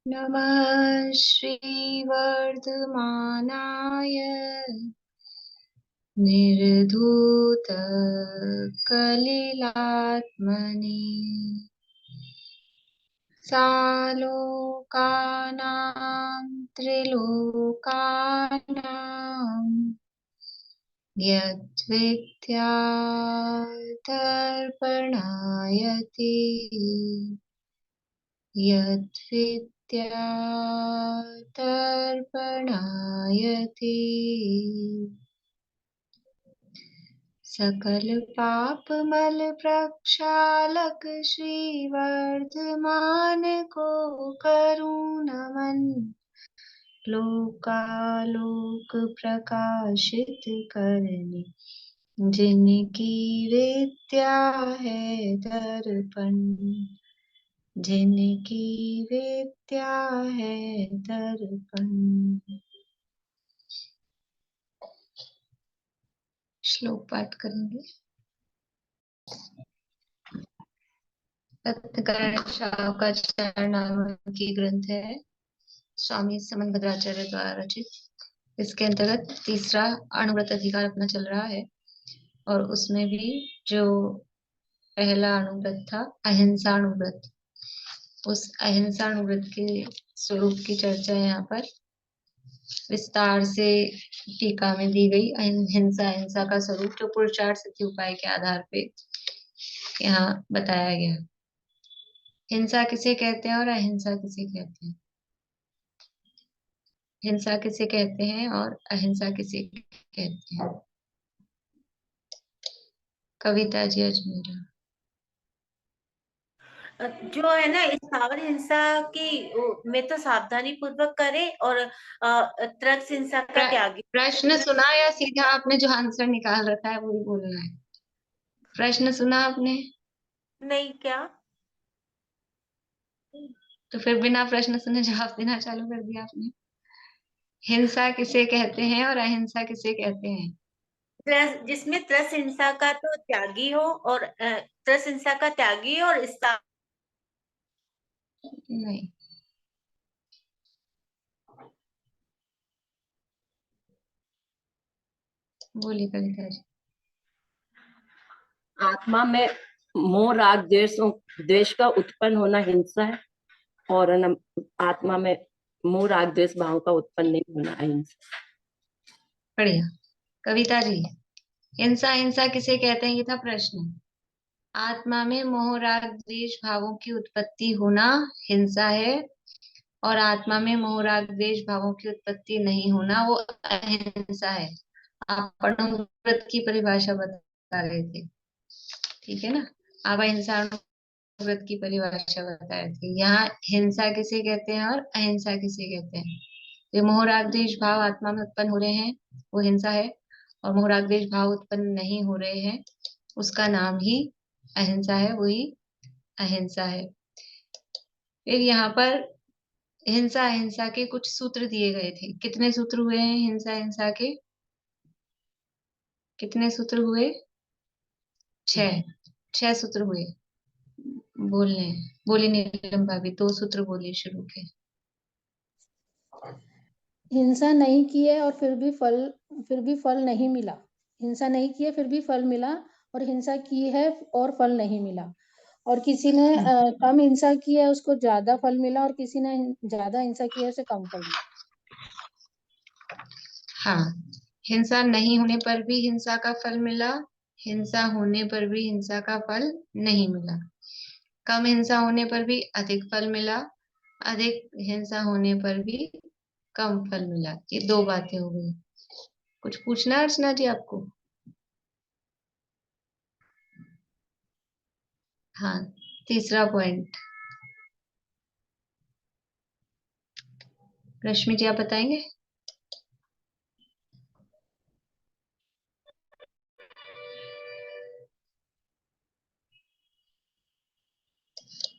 नमः श्रीवर्धमानाय निर्धूतकलिलात्मने सालोकानां त्रिलोकानां यद्विद्यादर्पणायते यद्विद्यादर्पणायते सकल पाप मल प्रक्षालक श्रीवर्धमान को करूं नमन लोकालोक प्रकाशित करने जिनकी विद्या है दर्पण जिनकी विद्या है दर्पण। श्लोक पाठ करेंगे। रत्नकरण शावकाचार्य नाम की ग्रंथ है, स्वामी समन भद्राचार्य द्वारा रचित। इसके अंतर्गत तीसरा अणुव्रत अधिकार अपना चल रहा है और उसमें भी जो पहला अणुव्रत था अहिंसा अणुव्रत, उस अहिंसा अणुव्रत के स्वरूप की चर्चा यहाँ पर विस्तार से टीका में दी गई। अहिंसा का स्वरूप जो पुरुषार्थ सिद्धि उपाय के आधार पे यहाँ बताया गया। हिंसा किसे कहते हैं और अहिंसा किसे कहते हैं? हिंसा किसे कहते हैं और अहिंसा किसे कहते हैं? कविता जी अजमेरा। जो है ना, इस स्थावर हिंसा की में तो सावधानी पूर्वक करे और त्रस्त हिंसा का त्यागी। प्रश्न सुना या सीधा आपने जो आंसर निकाल रखा है वही बोलना है? प्रश्न सुना आपने? नहीं, क्या? तो फिर बिना प्रश्न सुने जवाब देना चालू कर दिया आपने। हिंसा किसे कहते हैं और अहिंसा किसे कहते हैं? जिसमें त्रस्त हिंसा का तो त्यागी हो और त्रस्त हिंसा का त्यागी और नहीं, बोलिए कविता जी। आत्मा में मोह राग द्वेष का उत्पन्न होना हिंसा है और आत्मा में मोह राग द्वेष भाव का उत्पन्न नहीं होना अहिंसा। बढ़िया। कविता जी, हिंसा हिंसा किसे कहते हैं, ये था प्रश्न। आत्मा में मोह राग द्वेष भावों की उत्पत्ति होना हिंसा है और आत्मा में मोह राग द्वेष भावों की उत्पत्ति नहीं होना वो अहिंसा है। आप अणुव्रत की परिभाषा बता रहे थे, ठीक है ना? आप अहिंसा अणुव्रत की परिभाषा बता रहे थे। यहाँ हिंसा किसे कहते हैं और अहिंसा किसे कहते हैं? जो मोह राग द्वेष भाव आत्मा में उत्पन्न हो रहे हैं वो हिंसा है, और मोह राग द्वेष भाव उत्पन्न नहीं हो रहे हैं उसका नाम ही अहिंसा है, वही अहिंसा है। फिर यहाँ पर हिंसा अहिंसा के कुछ सूत्र दिए गए थे। कितने सूत्र हुए हैं हिंसा अहिंसा के? कितने सूत्र हुए? 6 सूत्र हुए। बोलने बोली नीलम भाभी, 2 सूत्र बोलिए शुरू के। हिंसा नहीं की है और फिर भी फल नहीं मिला। हिंसा नहीं की है फिर भी फल मिला, और हिंसा की है और फल नहीं मिला। और किसी ने कम हिंसा की है उसको ज्यादा फल मिला, और किसी ने ज्यादा हिंसा की है उसे कम फल मिला। हाँ, हिंसा नहीं होने पर भी हिंसा का फल मिला, हिंसा होने पर भी हिंसा का फल नहीं मिला। कम हिंसा होने पर भी अधिक फल मिला, अधिक हिंसा होने पर भी कम फल मिला। ये 2 बातें हो गई। कुछ पूछना है अर्चना जी आपको? हाँ, तीसरा पॉइंट रश्मि जी आप बताएंगे?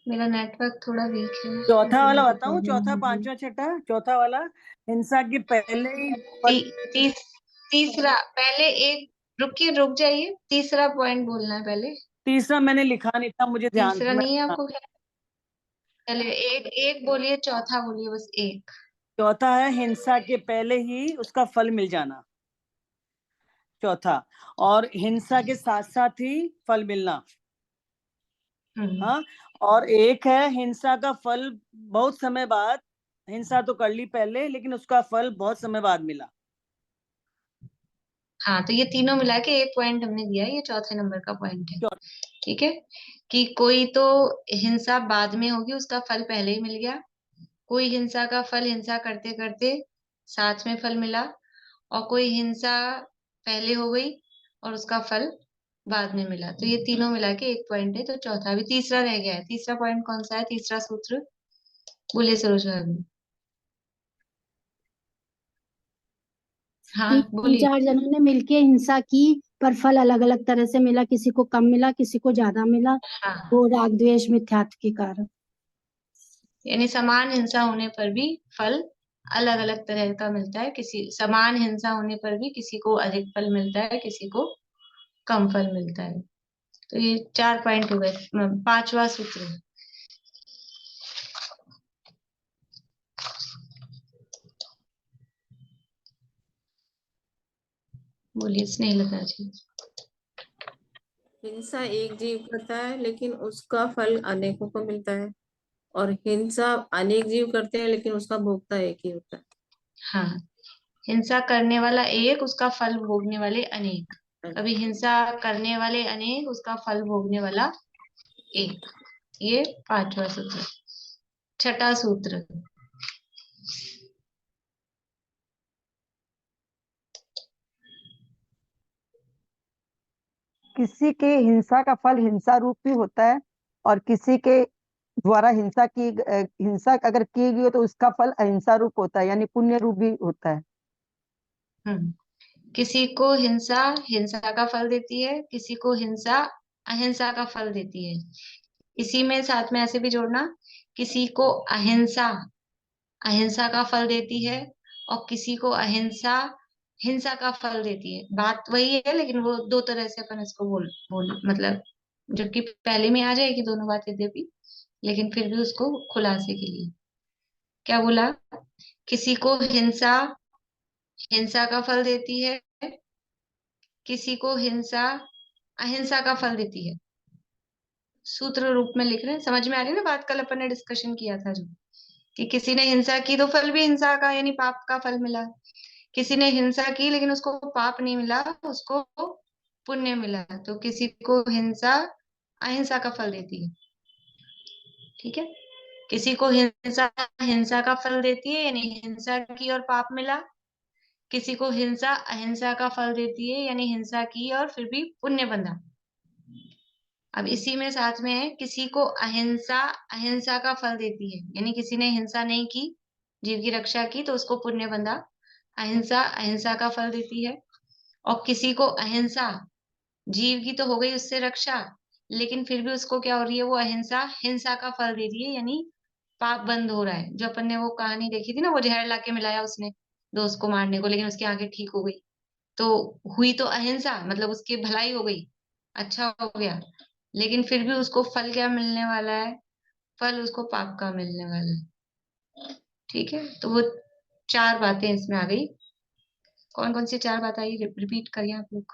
मेरा नेटवर्क थोड़ा वीक है। चौथा वाला बताऊं? चौथा, पांचवा, छठा, चौथा वाला हिंसा के पहले ही तीसरा पहले एक, रुक जाइए, तीसरा पॉइंट बोलना है पहले। तीसरा मैंने लिखा नहीं था, मुझे ध्यान तीसरा नहीं है आपको? पहले एक एक बोलिए, चौथा बोलिए, बस एक। चौथा है हिंसा के पहले ही उसका फल मिल जाना, चौथा। और हिंसा के साथ साथ ही फल मिलना। हाँ। और एक है हिंसा का फल बहुत समय बाद, हिंसा तो कर ली पहले लेकिन उसका फल बहुत समय बाद मिला। हाँ, तो ये तीनों मिला के एक पॉइंट हमने दिया है, ये चौथे नंबर का पॉइंट है। ठीक है, कि कोई तो हिंसा बाद में होगी, उसका फल पहले ही मिल गया। कोई हिंसा का फल हिंसा करते करते साथ में फल मिला, और कोई हिंसा पहले हो गई और उसका फल बाद में मिला। तो ये तीनों मिला के एक पॉइंट है, तो चौथा। अभी तीसरा रह गया है। तीसरा पॉइंट कौन सा है? तीसरा सूत्र बोलिए सरोजा अभी। हाँ तीन बोलिए। चार जनों ने मिलके हिंसा की, पर फल अलग अलग तरह से मिला, किसी को कम मिला, किसी को ज्यादा मिला, हाँ, वो राग द्वेष मिथ्यात्व के कारण। यानी समान हिंसा होने पर भी फल अलग अलग तरह का मिलता है। किसी समान हिंसा होने पर भी किसी को अधिक फल मिलता है, किसी को कम फल मिलता है। तो ये 4 पॉइंट हो गए। पांचवा सूत्र बोलिए स्नेहलता जी। हिंसा एक जीव करता है लेकिन उसका फल अनेकों को मिलता है, और हिंसा अनेक जीव करते हैं लेकिन उसका भोगता एक ही होता है। हाँ, हिंसा करने वाला एक, उसका फल भोगने वाले अनेक। अभी हिंसा करने वाले अनेक, उसका फल भोगने वाला एक। ये पांचवा सूत्र। छठा सूत्र किसी के हिंसा का फल हिंसा रूप भी होता है, और किसी के द्वारा हिंसा अगर की गई हो तो उसका फल अहिंसा रूप होता है, यानी पुण्य रूप भी होता है। हम्म किसी को हिंसा हिंसा का फल देती है, किसी को हिंसा अहिंसा का फल देती है। इसी में साथ में ऐसे भी जोड़ना, किसी को अहिंसा अहिंसा का फल देती है, और किसी को अहिंसा हिंसा का फल देती है। बात वही है, लेकिन वो दो तरह से अपन इसको बोल बोल मतलब, जबकि पहले में आ जाएगी दोनों बातें यद्यपि, लेकिन फिर भी उसको खुलासे के लिए क्या बोला। किसी को हिंसा हिंसा का फल देती है, किसी को हिंसा अहिंसा का फल देती है। सूत्र रूप में लिख रहे हैं, समझ में आ रही है ना बात? कल अपन ने डिस्कशन किया था जो, कि किसी ने हिंसा की तो फल भी हिंसा का यानी पाप का फल मिला। किसी ने हिंसा की लेकिन उसको पाप नहीं मिला, उसको पुण्य मिला। तो किसी को हिंसा अहिंसा का फल देती है। ठीक है, किसी को हिंसा हिंसा का फल देती है यानी हिंसा की और पाप मिला। किसी को हिंसा अहिंसा का फल देती है यानी हिंसा की और फिर भी पुण्य बंधा। अब इसी में साथ में है, किसी को अहिंसा अहिंसा का फल देती है यानी किसी ने हिंसा नहीं की, जीव की रक्षा की, तो उसको पुण्य बंधा। अहिंसा अहिंसा का फल देती है। और किसी को अहिंसा, जीव की तो हो गई उससे रक्षा, लेकिन फिर भी उसको क्या हो रही है, वो अहिंसा हिंसा का फल दे रही है यानी पाप बंद हो रहा है। जो अपन ने वो कहानी देखी थी ना, वो जहर लाके मिलाया उसने दोस्त को मारने को, लेकिन उसकी आंखें ठीक हो गई। तो हुई तो अहिंसा, मतलब उसकी भलाई हो गई, अच्छा हो गया, लेकिन फिर भी उसको फल क्या मिलने वाला है? फल उसको पाप का मिलने वाला है। ठीक है, तो वो 4 बातें इसमें आ गई। कौन कौन सी 4 बात आई, रिपीट करिए आप लोग।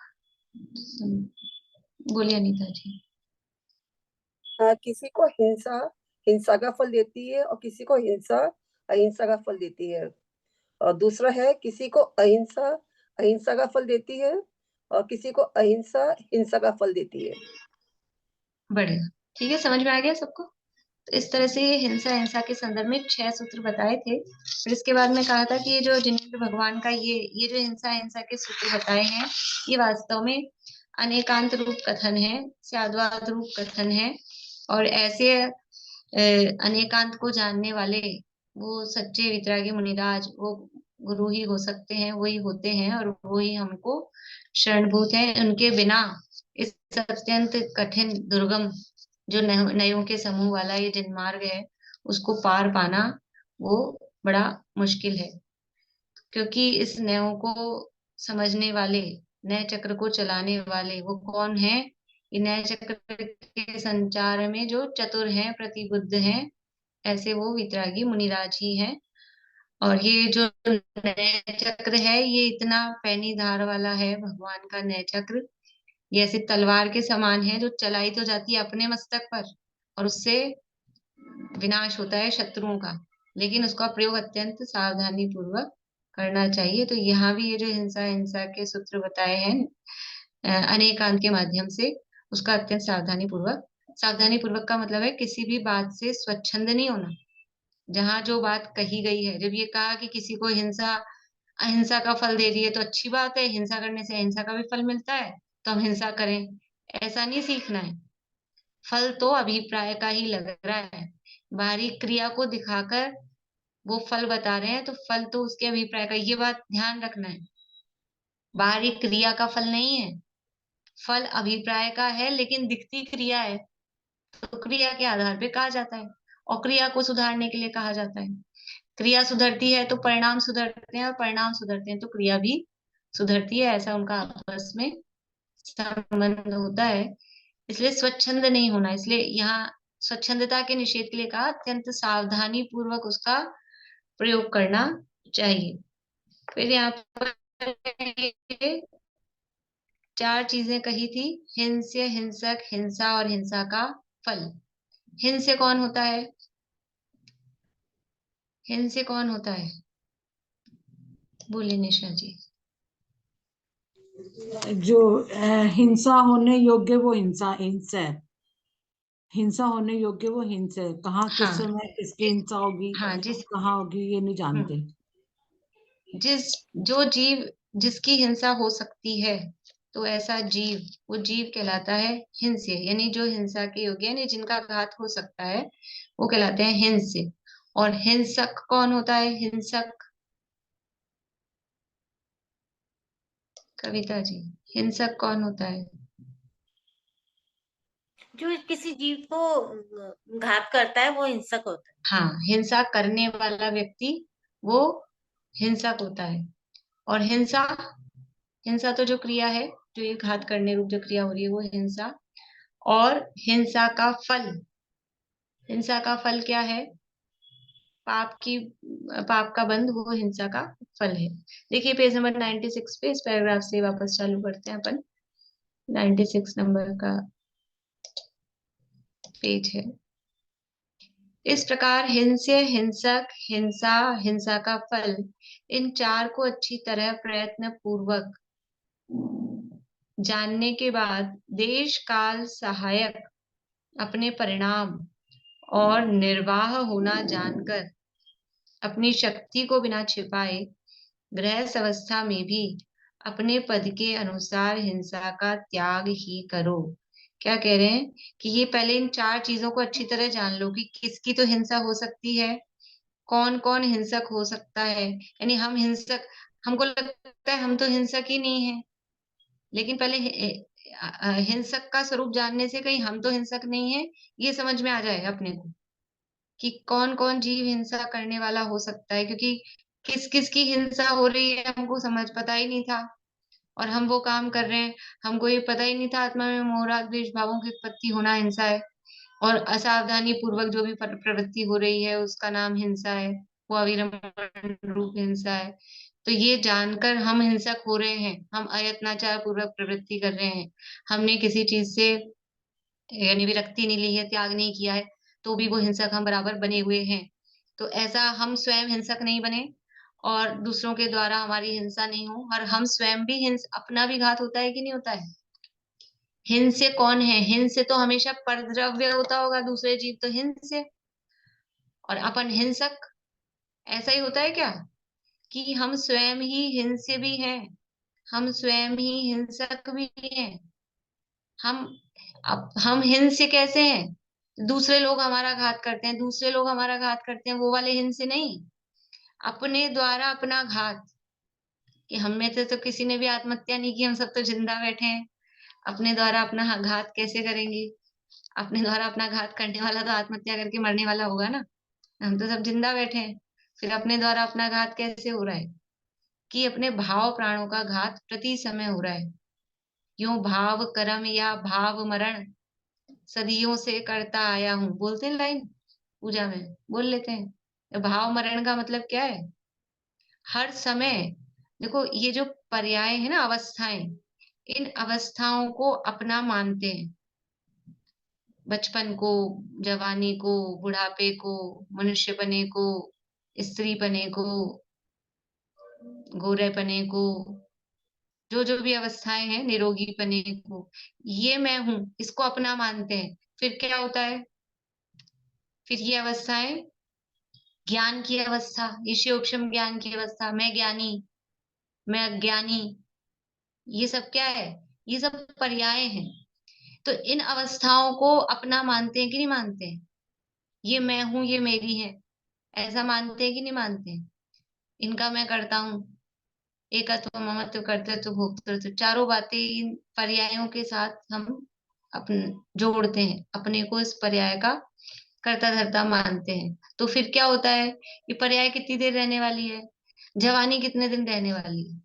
बोलिए अनीता जी। किसी को हिंसा हिंसा का फल देती है और किसी को हिंसा अहिंसा का फल देती है। और दूसरा है किसी को अहिंसा अहिंसा का फल देती है और किसी को अहिंसा हिंसा का फल देती है। बढ़िया, ठीक है, समझ में आ गया सबको? तो इस तरह से ये हिंसा हिंसा के संदर्भ में 6 सूत्र बताए थे। फिर इसके बाद में कहा था कि ये जो जिनेन्द्र भगवान का ये जो हिंसा हिंसा के सूत्र बताए हैं, ये वास्तव में अनेकांत रूप कथन है, स्याद्वाद रूप कथन है। और ऐसे अनेकांत को जानने वाले वो सच्चे वितरागी मुनिराज, वो गुरु ही हो सकते हैं, वही होते हैं, और वो ही हमको शरणभूत है। उनके बिना इस अत्यंत कठिन दुर्गम जो नयों के समूह वाला ये जिनमार्ग है, उसको पार पाना वो बड़ा मुश्किल है। क्योंकि इस नयों को समझने वाले, नए चक्र को चलाने वाले वो कौन है? ये नए चक्र के संचार में जो चतुर हैं, प्रतिबुद्ध हैं, ऐसे वो वितरागी मुनिराज ही हैं। और ये जो नय चक्र है ये इतना पैनी धार वाला है, भगवान का नय चक्र। ये ऐसे तलवार के समान है जो चलाई तो जाती है अपने मस्तक पर और उससे विनाश होता है शत्रुओं का, लेकिन उसका प्रयोग अत्यंत सावधानी पूर्वक करना चाहिए। तो यहाँ भी ये जो हिंसा हिंसा के सूत्र बताए हैं अनेकांत के माध्यम से, उसका अत्यंत सावधानी पूर्वक का मतलब है किसी भी बात से स्वच्छंद नहीं होना। जहां जो बात कही गई है, जब ये कहा कि किसी को हिंसा अहिंसा का फल दे रही है तो अच्छी बात है, हिंसा करने से अहिंसा का भी फल मिलता है तो हम हिंसा करें, ऐसा नहीं सीखना है। फल तो अभिप्राय का ही लग रहा है, बाहरी क्रिया को दिखाकर वो फल बता रहे हैं, तो फल तो उसके अभिप्राय का, ये बात ध्यान रखना है। बाहरी क्रिया का फल नहीं है, फल अभिप्राय का है, लेकिन दिखती क्रिया है तो क्रिया के आधार पे कहा जाता है और क्रिया को सुधारने के लिए कहा जाता है। क्रिया सुधरती है तो परिणाम सुधरते हैं और परिणाम सुधरते हैं तो क्रिया भी सुधरती है, ऐसा उनका आपस में संबंध होता है। इसलिए स्वच्छंद नहीं होना, इसलिए यहाँ स्वच्छंदता के निषेध के लिए कहा अत्यंत सावधानी पूर्वक उसका प्रयोग करना चाहिए। फिर यहाँ पर 4 चीजें कही थी, हिंस्य, हिंसक, हिंसा और हिंसा का फल। हिंस्य कौन होता है? हिंस्य कौन होता है? बोले निशा जी। जो हिंसा होने योग्य वो हिंसा है। हिंसा होने योग्य वो हिंसा है। कहाँ किस हाँ समय किसकी हिंसा होगी, हाँ, कहाँ होगी ये नहीं जानते। जो जीव जिसकी हिंसा हो सकती है तो ऐसा जीव, वो जीव कहलाता है हिंस्य, यानी जो हिंसा के योग्य, यानी जिनका घात हो सकता है वो कहलाते हैं हिंस्य। और हिंसक कौन होता है? हिंसक, कविता जी, हिंसक कौन होता है? जो किसी जीव को घात करता है वो हिंसक होता है। हाँ, हिंसा करने वाला व्यक्ति वो हिंसक होता है। और हिंसा, हिंसा तो जो क्रिया है, जो ये घात करने रूप जो क्रिया हो रही है वो हिंसा। और हिंसा का फल, हिंसा का फल क्या है? पाप का बंध, वो हिंसा का फल है। देखिए पेज नंबर 96 पे, इस पैराग्राफ से वापस चालू करते हैं अपन। 96 नंबर का पेज है। इस प्रकार हिंस्य, हिंसक, हिंसा, हिंसा का फल, इन 4 को अच्छी तरह प्रयत्न पूर्वक जानने के बाद देश काल सहायक अपने परिणाम और निर्वाह होना जानकर अपनी शक्ति को बिना छिपाए गृहस्थ अवस्था में भी अपने पद के अनुसार हिंसा का त्याग ही करो। क्या कह रहे हैं कि ये पहले इन 4 चीजों को अच्छी तरह जान लो कि किसकी तो हिंसा हो सकती है, कौन कौन हिंसक हो सकता है। यानी हम हिंसक, हमको लगता है हम तो हिंसक ही नहीं है, लेकिन पहले हिंसक का स्वरूप जानने से कहीं हम तो हिंसक नहीं है ये समझ में आ जाए अपने को, कि कौन कौन जीव हिंसा करने वाला हो सकता है। क्योंकि किस किस की हिंसा हो रही है हमको समझ पता ही नहीं था, और हम वो काम कर रहे हैं, हमको ये पता ही नहीं था आत्मा में मोह राग द्वेष भावों की उत्पत्ति होना हिंसा है, और असावधानी पूर्वक जो भी प्रवृत्ति हो रही है उसका नाम हिंसा है, वो अविरमण रूप हिंसा है। तो ये जानकर हम हिंसक हो रहे हैं, हम अयत्नाचार पूर्वक प्रवृत्ति कर रहे हैं, हमने किसी चीज से यानी विरक्ति नहीं ली है, त्याग नहीं किया है, तो भी वो हिंसक हम बराबर बने हुए हैं। तो ऐसा हम स्वयं हिंसक नहीं बने और दूसरों के द्वारा हमारी हिंसा नहीं हो, और हम स्वयं भी अपना भी घात होता है कि नहीं होता है? हिंस्य कौन है? हिंस्य तो हमेशा परद्रव्य होता होगा, दूसरे जीव तो हिंस्य, और अपन हिंसक। ऐसा ही होता है क्या कि हम स्वयं ही हिंस्य भी हैं, हम स्वयं ही हिंसक भी हैं? हम अब हम हिंस्य कैसे हैं? दूसरे लोग हमारा घात करते हैं, दूसरे लोग हमारा घात करते हैं, वो वाले हिंस्य नहीं, अपने द्वारा अपना घात। कि हम में से तो किसी ने भी आत्महत्या नहीं की, हम सब तो जिंदा बैठे हैं, अपने द्वारा अपना घात कैसे करेंगे? अपने द्वारा अपना घात करने वाला तो आत्महत्या करके मरने वाला होगा ना, हम तो सब जिंदा बैठे हैं। फिर अपने द्वारा अपना घात कैसे हो रहा है? कि अपने भाव प्राणों का घात प्रति समय हो रहा है। यूं भाव कर्म या भाव मरण सदियों से करता आया हूं, बोलते हैं लाइन, पूजा में बोल लेते हैं। भाव मरण का मतलब क्या है? हर समय, देखो ये जो पर्याय है ना, अवस्थाएं, इन अवस्थाओं को अपना मानते हैं। बचपन को, जवानी को, बुढ़ापे को, मनुष्य पने को, स्त्री पने को, गोरे पने को, जो जो भी अवस्थाएं हैं, निरोगी पने को, ये मैं हूं, इसको अपना मानते हैं। फिर क्या होता है? फिर ये अवस्थाएं, ज्ञान की अवस्था, ईशोक्षम ज्ञान की अवस्था, मैं ज्ञानी, मैं अज्ञानी, ये सब क्या है? ये सब पर्याय हैं। तो इन अवस्थाओं को अपना मानते हैं कि नहीं मानते हैं? ये मैं हूं, ये मेरी है, ऐसा मानते हैं कि नहीं मानते हैं? इनका मैं करता हूँ, एकत्व, ममत्व, कर्तृत्व, भोक्तृत्व, चारों बातें इन पर्यायों के साथ हम अपन जोड़ते हैं, अपने को इस पर्याय का कर्ता धर्ता मानते हैं। तो फिर क्या होता है? ये पर्याय कितनी देर रहने वाली है? जवानी कितने दिन रहने वाली है?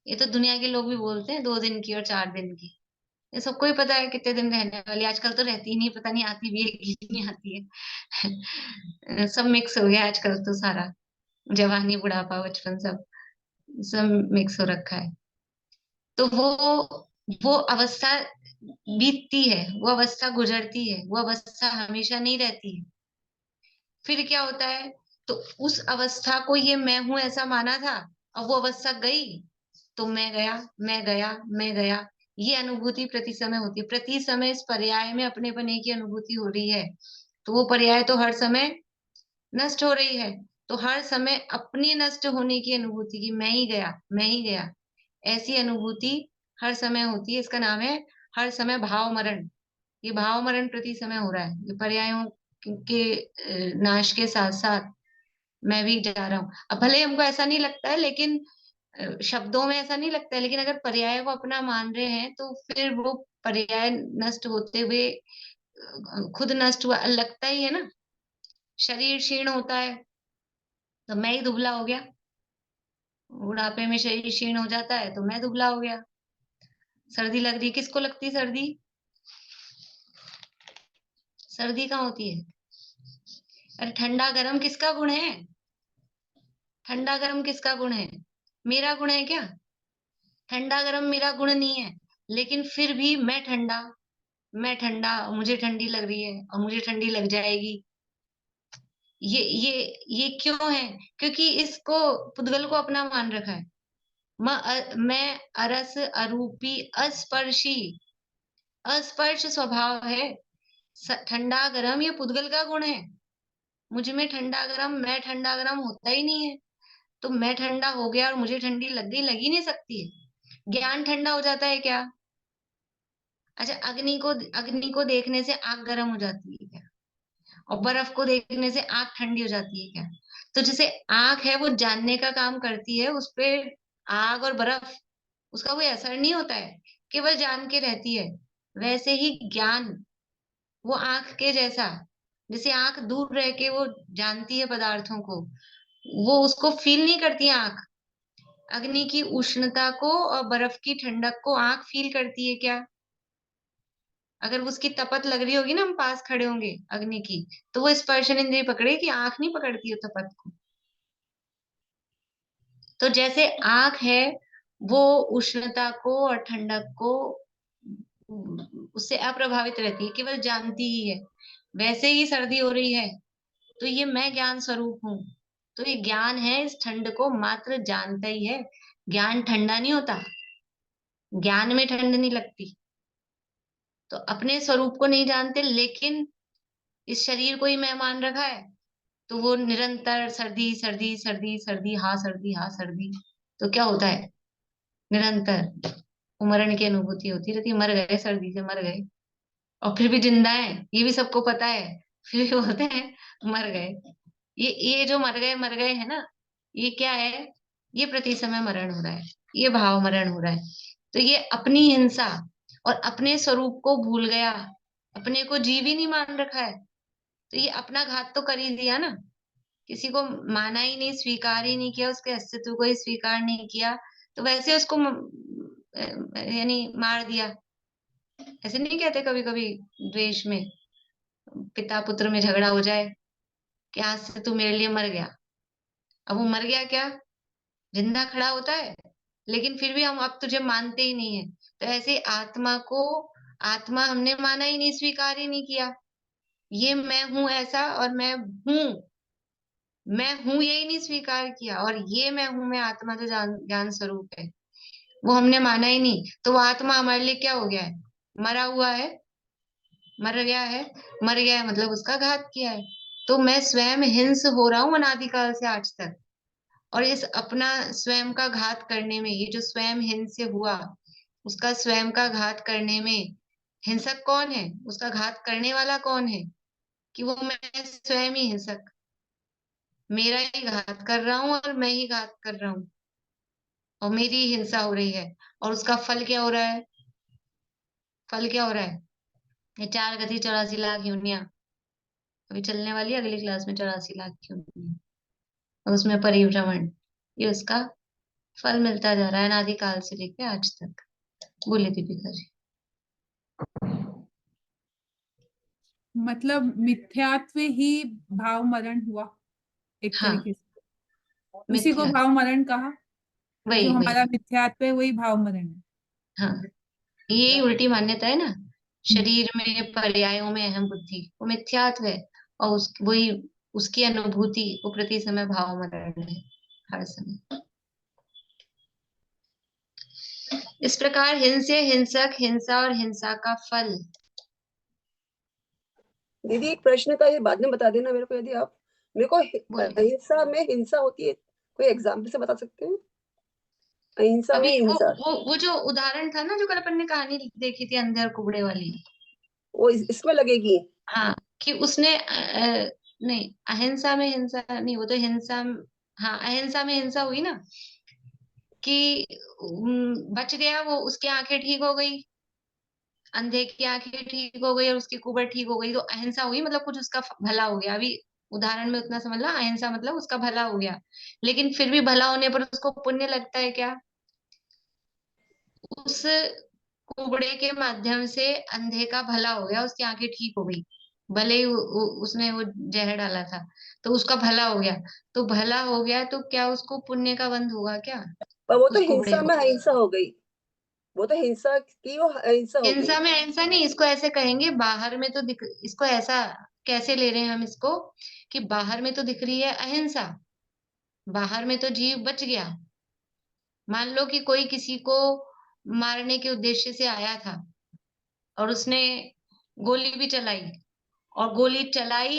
ये तो दुनिया के लोग भी बोलते हैं 2 दिन की और 4 दिन की। ये सबको ही पता है कितने दिन रहने वाली। आजकल तो रहती ही नहीं, पता नहीं आती भी है कि नहीं आती है। सब मिक्स हो गया आजकल तो सारा, जवानी, बुढ़ापा, बचपन, सब सब मिक्स हो रखा है। तो वो अवस्था बीतती है, वो अवस्था गुजरती है, वो अवस्था हमेशा नहीं रहती है। फिर क्या होता है? तो उस अवस्था को ये मैं हूं ऐसा माना था, अब वो अवस्था गई, तो मैं गया, मैं गया, मैं गया, ये अनुभूति प्रति समय होती है। प्रति समय इस पर्याय में अपने बने की अनुभूति हो रही है। तो वो पर्याय तो हर समय नष्ट हो रही है। तो हर समय अपनी नष्ट होने की अनुभूति की, मैं ही गया, मैं ही गया, ऐसी अनुभूति हर समय होती है। इसका नाम है हर समय भाव मरण। ये भाव मरण प्रति समय हो रहा है। ये पर्यायों के नाश के साथ साथ मैं भी जा रहा हूँ। अब भले हमको ऐसा नहीं लगता है, लेकिन शब्दों में ऐसा नहीं लगता है, लेकिन अगर पर्याय को अपना मान रहे हैं तो फिर वो पर्याय नष्ट होते हुए खुद नष्ट हुआ लगता ही है ना। शरीर क्षीण होता है तो मैं ही दुबला हो गया, बुढ़ापे में शरीर क्षीण हो जाता है तो मैं दुबला हो गया। सर्दी लग रही, किसको लगती है सर्दी? सर्दी कहाँ होती है? अरे ठंडा गर्म किसका गुण है? ठंडा गर्म किसका गुण है? मेरा गुण है क्या? ठंडा गर्म मेरा गुण नहीं है, लेकिन फिर भी मैं ठंडा, मैं ठंडा, मुझे ठंडी लग रही है और मुझे ठंडी लग जाएगी। ये क्यों है? क्योंकि इसको, पुद्गल को अपना मान रखा है। मैं अरस, अरूपी, अस्पर्शी, अस्पर्श स्वभाव है। ठंडा गरम ये पुद्गल का गुण है। मुझ में ठंडा गरम, मैं ठंडा गरम होता ही नहीं है। तो मैं ठंडा हो गया और मुझे ठंडी लग गई, लग ही नहीं सकती है। ज्ञान ठंडा हो जाता है क्या? अच्छा, अग्नि को देखने से आग गर्म हो जाती है क्या? और बर्फ को देखने से आग ठंडी हो जाती है क्या? तो जैसे आग है वो जानने का काम करती है, उस पे आग और बर्फ, उसका कोई असर नहीं होता है, केवल जान के रहती है। वैसे ही ज्ञान, वो आंख के जैसा, जैसे आंख दूर रह के वो जानती है पदार्थों को, वो उसको फील नहीं करती है आंख। अग्नि की उष्णता को और बर्फ की ठंडक को आंख फील करती है क्या? अगर उसकी तपत लग रही होगी ना, हम पास खड़े होंगे अग्नि की, तो वो स्पर्शन इंद्रिय पकड़ेगी, आंख नहीं पकड़ती है तपत को। तो जैसे आंख है वो उष्णता को और ठंडक को उससे अप्रभावित रहती है, केवल जानती ही है। वैसे ही सर्दी हो रही है तो ये मैं ज्ञान स्वरूप हूँ, तो ये ज्ञान है, इस ठंड को मात्र जानता ही है। ज्ञान ठंडा नहीं होता, ज्ञान में ठंड नहीं लगती। तो अपने स्वरूप को नहीं जानते, लेकिन इस शरीर को ही मैं मान रखा है, तो वो निरंतर सर्दी सर्दी सर्दी सर्दी, हाँ सर्दी, हाँ सर्दी। तो क्या होता है? निरंतर मरण की अनुभूति होती रहती है। मर गए, सर्दी से मर गए, और फिर भी जिंदा है, ये भी सबको पता है, फिर भी बोलते हैं मर गए। ये जो मर गए है ना, ये क्या है? ये प्रति समय मरण हो रहा है, ये भाव मरण हो रहा है। तो ये अपनी हिंसा और अपने स्वरूप को भूल गया, अपने को जीव ही नहीं मान रखा है, तो ये अपना घात तो कर ही दिया ना। किसी को माना ही नहीं, स्वीकार ही नहीं किया, उसके अस्तित्व को ही स्वीकार नहीं किया, तो वैसे उसको यानी मार दिया। ऐसे नहीं कहते कभी कभी द्वेष में, पिता पुत्र में झगड़ा हो जाए कि आज से तू मेरे लिए मर गया। अब वो मर गया क्या, जिंदा खड़ा होता है, लेकिन फिर भी हम अब तुझे मानते ही नहीं है। तो ऐसे आत्मा को, आत्मा हमने माना ही नहीं, स्वीकार ही नहीं किया। ये मैं हूं ऐसा, और मैं हूं यही नहीं स्वीकार किया, और ये मैं हूं, मैं आत्मा जो ज्ञान स्वरूप है, वो हमने माना ही नहीं। तो वो आत्मा हमारे लिए क्या हो गया है, मरा हुआ है, मर गया है। मर गया है मतलब उसका घात किया है। तो मैं स्वयं हिंस हो रहा हूँ अनादिकाल से आज तक। और इस अपना स्वयं का घात करने में, ये जो स्वयं हिंस से हुआ, उसका स्वयं का घात करने में हिंसक कौन है, उसका घात करने वाला कौन है, कि वो मैं स्वयं ही हिंसक, मेरा ही घात कर रहा हूँ और मैं ही घात कर रहा हूँ, और मेरी ही हिंसा हो रही है। और उसका फल क्या हो रहा है, फल क्या हो रहा है, ये 4 गति 84 लाख योनियां अभी चलने वाली है, अगली क्लास में 84 लाख योनियां, और उसमें परिभ्रमण, ये उसका फल मिलता जा रहा है अनादिकाल से लेके आज तक। बोले दीपिका जी। मतलब मिथ्यात्व ही भाव मरण हुआ एक हाँ, तरीके से, उसी को मिथ्या, भाव मरण कहा। जो वही हमारा वही, मिथ्यात्व है वही भाव मरण है। हाँ, यही उल्टी मान्यता है ना, हम्म। शरीर में पर्यायों में अहम बुद्धि, वो मिथ्यात्व है। और वही उसकी अनुभूति, वो प्रति समय भाव मरण है, हर समय। इस प्रकार हिंसे, हिंसक, हिंसा और हिंसा का फल। दीदी एक प्रश्न था, ये बाद में बता देना मेरे को, यदि आप मेरे को बोलिए। अहिंसा में हिंसा होती है, कोई एग्जाम्पल से बता सकते हैं? अहिंसा में अभी हिंसा, वो जो उदाहरण था ना, जो कल अपन ने कहानी देखी थी अंधे और कुबड़े वाली, वो इसमें लगेगी? हाँ, कि उसने नहीं, अहिंसा में हिंसा नहीं, वो तो हिंसा, हाँ, अहिंसा में हिंसा हुई ना, कि बच गया वो, उसकी आंखें ठीक हो गई, अंधे की आंखें ठीक हो गई और उसकी कुबड़ ठीक हो गई, तो अहिंसा हुई, मतलब कुछ उसका भला हो गया। अभी उदाहरण में उतना समझ ला, अहिंसा मतलब उसका भला हो गया। लेकिन फिर भी भला होने पर उसको पुण्य लगता है क्या, उस कुबड़े के माध्यम से अंधे का भला हो गया, उसकी आंखें ठीक हो गई, भले ही उसने वो जहर डाला था, तो उसका भला हो गया। तो भला हो गया तो क्या उसको पुण्य का बंध होगा क्या, पर वो तो उस कुबड़े हिंसा को। में अहिंसा हो गई, वो तो हिंसा की वो अहिंसा हो गई। हिंसा में अहिंसा नहीं, इसको ऐसे कहेंगे, बाहर में तो दिख, इसको ऐसा कैसे ले रहे हैं हम इसको, कि बाहर में तो दिख रही है अहिंसा, बाहर में तो जीव बच गया। मान लो कि कोई किसी को मारने के उद्देश्य से आया था, और उसने गोली भी चलाई, और गोली चलाई,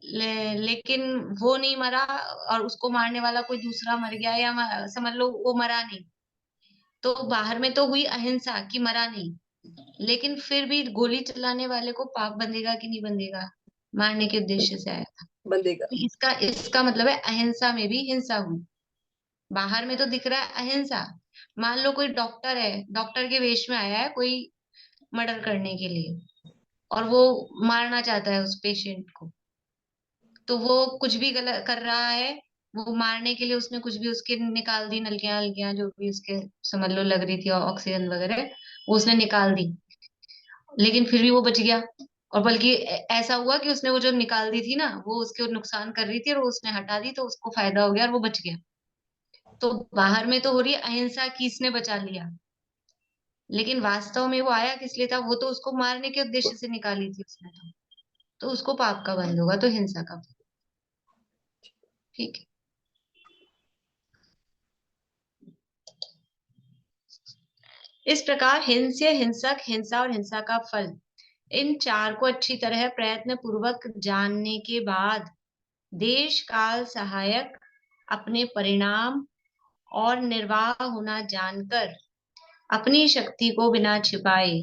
लेकिन वो नहीं मरा, और उसको मारने वाला कोई दूसरा मर गया, या समझ लो वो मरा नहीं। तो बाहर में तो हुई अहिंसा कि मरा नहीं, लेकिन फिर भी गोली चलाने वाले को पाप बंधेगा कि नहीं बंधेगा, मारने के उद्देश्य से आया था। बंदेगा। तो इसका इसका मतलब है अहिंसा में भी हिंसा हुई। बाहर में तो दिख रहा है अहिंसा। मान लो कोई डॉक्टर है, डॉक्टर के वेश में आया है कोई मर्डर करने के लिए, और वो मारना चाहता है उस पेशेंट को, तो वो कुछ भी गलत कर रहा है, वो मारने के लिए उसने कुछ भी उसके निकाल दी, नलकियां नलकियां जो भी उसके समझ लो लग रही थी, ऑक्सीजन वगैरह, वो उसने निकाल दी, लेकिन फिर भी वो बच गया। और बल्कि ऐसा हुआ कि उसने वो जो निकाल दी थी ना, वो उसके नुकसान कर रही थी, और वो उसने हटा दी, तो उसको फायदा हो गया और वो बच गया। तो बाहर में तो हो रही है अहिंसा की, इसने बचा लिया, लेकिन वास्तव में वो आया किस लिए था, वो तो उसको मारने के उद्देश्य से निकाली थी उसने, तो उसको पाप का बंध होगा, तो हिंसा का। ठीक है। इस प्रकार हिंस्य, हिंसक, हिंसा और हिंसा का फल, इन चार को अच्छी तरह प्रयत्न पूर्वक जानने के बाद देश काल सहायक अपने परिणाम और निर्वाह होना जानकर अपनी शक्ति को बिना छिपाए